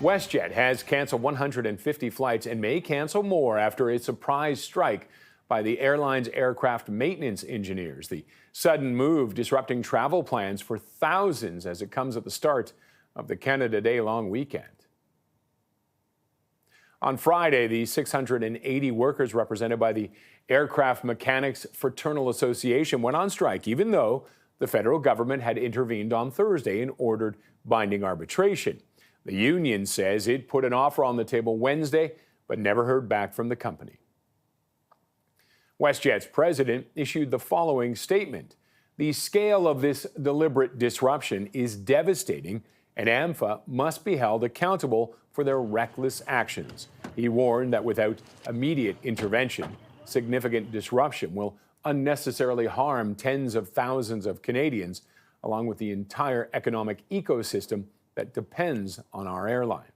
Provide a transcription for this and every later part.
WestJet has canceled 150 flights and may cancel more after a surprise strike by the airline's aircraft maintenance engineers. The sudden move disrupting travel plans for thousands as it comes at the start of the Canada Day long weekend. On Friday, the 680 workers represented by the Aircraft Mechanics Fraternal Association went on strike, even though the federal government had intervened on Thursday and ordered binding arbitration. The union says it put an offer on the table Wednesday, but never heard back from the company. WestJet's president issued the following statement. The scale of this deliberate disruption is devastating, and AMFA must be held accountable for their reckless actions. He warned that without immediate intervention, significant disruption will unnecessarily harm tens of thousands of Canadians, along with the entire economic ecosystem that depends on our airline.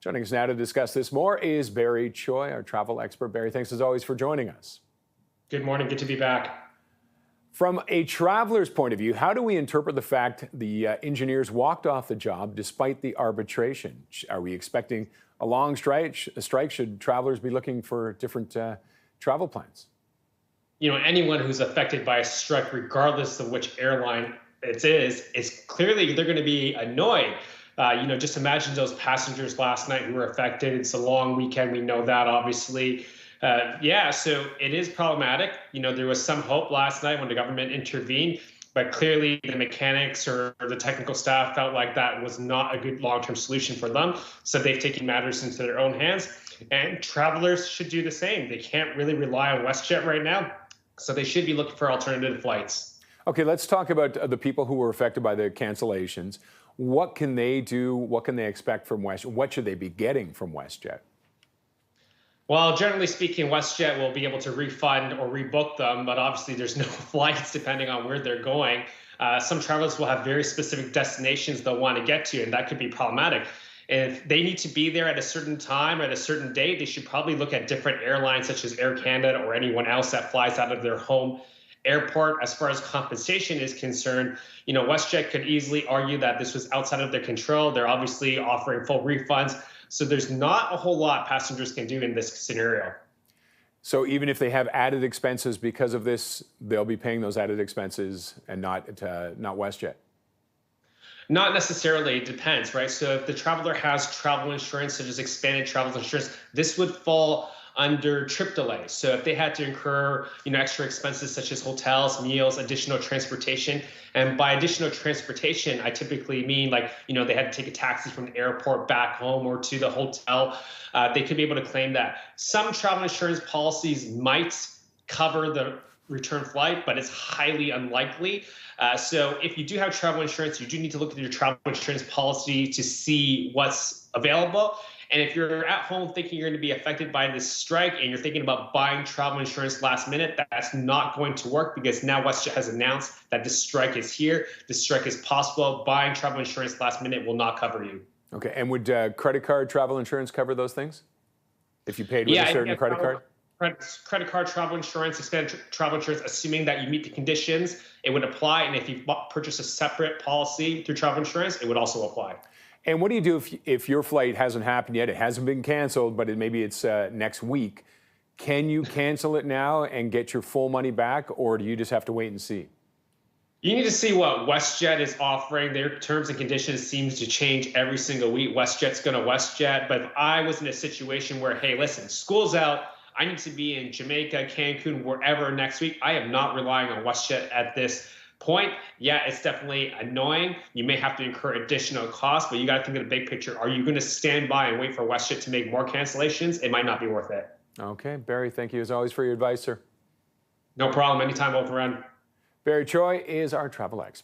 Joining us now to discuss this more is Barry Choi, our travel expert. Barry, thanks as always for joining us. Good morning. Good to be back. From a traveler's point of view, how do we interpret the fact the engineers walked off the job despite the arbitration? Are we expecting a long strike? Should travelers be looking for different travel plans? You know, anyone who's affected by a strike, regardless of which airline it is clearly they're going to be annoyed. Just imagine those passengers last night who were affected. It's a long weekend. We know that, obviously. So it is problematic. There was some hope last night when the government intervened, but clearly the mechanics or the technical staff felt like that was not a good long-term solution for them. So they've taken matters into their own hands, and travelers should do the same. They can't really rely on WestJet right now, so they should be looking for alternative flights. Okay, let's talk about the people who were affected by the cancellations. What can they do? What can they expect from WestJet? What should they be getting from WestJet? Well, generally speaking, WestJet will be able to refund or rebook them, but obviously there's no flights depending on where they're going. Some travelers will have very specific destinations they'll want to get to, and that could be problematic. If they need to be there at a certain time or at a certain date, they should probably look at different airlines such as Air Canada or anyone else that flies out of their home airport. As far as compensation is concerned, WestJet could easily argue that this was outside of their control. They're obviously offering full refunds. So there's not a whole lot passengers can do in this scenario. So even if they have added expenses because of this, they'll be paying those added expenses and not WestJet? Not necessarily. It depends, right? So if the traveler has travel insurance, such as expanded travel insurance, this would fall under trip delay. So if they had to incur, extra expenses such as hotels, meals, additional transportation, and by additional transportation, I typically mean they had to take a taxi from the airport back home or to the hotel, they could be able to claim that. Some travel insurance policies might cover the return flight, but it's highly unlikely. So if you do have travel insurance, you do need to look at your travel insurance policy to see what's available. And if you're at home thinking you're going to be affected by this strike and you're thinking about buying travel insurance last minute, that's not going to work because now WestJet has announced that this strike is here. This strike is possible. Buying travel insurance last minute will not cover you. Okay. And would credit card travel insurance cover those things? If you paid with a certain credit card? Credit card travel insurance, expanded travel insurance, assuming that you meet the conditions, it would apply. And if you purchase a separate policy through travel insurance, it would also apply. And what do you do if your flight hasn't happened yet? It hasn't been canceled, but maybe it's next week. Can you cancel it now and get your full money back, or do you just have to wait and see? You need to see what WestJet is offering. Their terms and conditions seems to change every single week. WestJet's going to WestJet. But if I was in a situation where, hey, listen, school's out, I need to be in Jamaica, Cancun, wherever next week, I am not relying on WestJet at this point. Yeah, it's definitely annoying. You may have to incur additional costs, but you got to think of the big picture. Are you going to stand by and wait for WestJet to make more cancellations? It might not be worth it. Okay, Barry, thank you as always for your advice, sir. No problem. Anytime, over. Barry Choi is our travel expert.